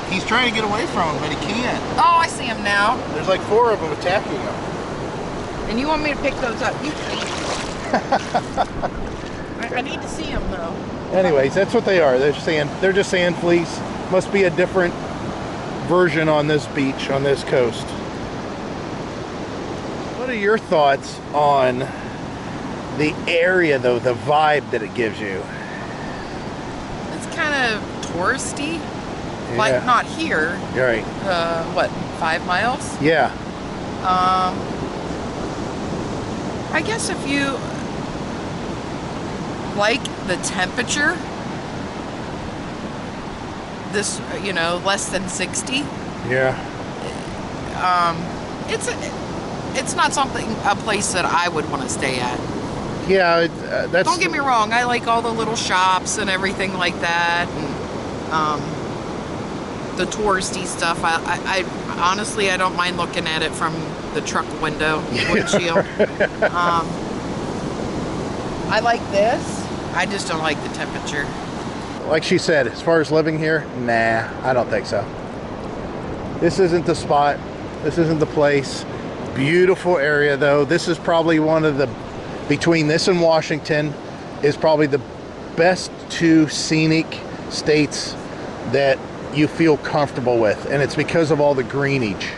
he's trying to get away from him, but he can't.
Oh, I see him now.
There's like 4 of them attacking him.
And you want me to pick those up? You I need to see them, though.
Anyways, that's what they are. They're just sand fleas. Must be a different version on this beach, on this coast. What are your thoughts on the area, though, the vibe that it gives you?
It's kind of touristy.
Yeah.
Like, not here.
You're right.
What, 5 miles?
Yeah.
I guess if you like the temperature, this, less than 60,
Yeah.
it's not a place that I would want to stay at.
Yeah, that's...
Don't get me wrong, I like all the little shops and everything like that. And, the touristy stuff. I honestly, I don't mind looking at it from the truck windshield. I like this. I just don't like the temperature.
Like she said, as far as living here, nah, I don't think so. This isn't the spot. This isn't the place. Beautiful area though. This is probably one of the, between this and Washington, is probably the best two scenic states that you feel comfortable with, and it's because of all the greenage.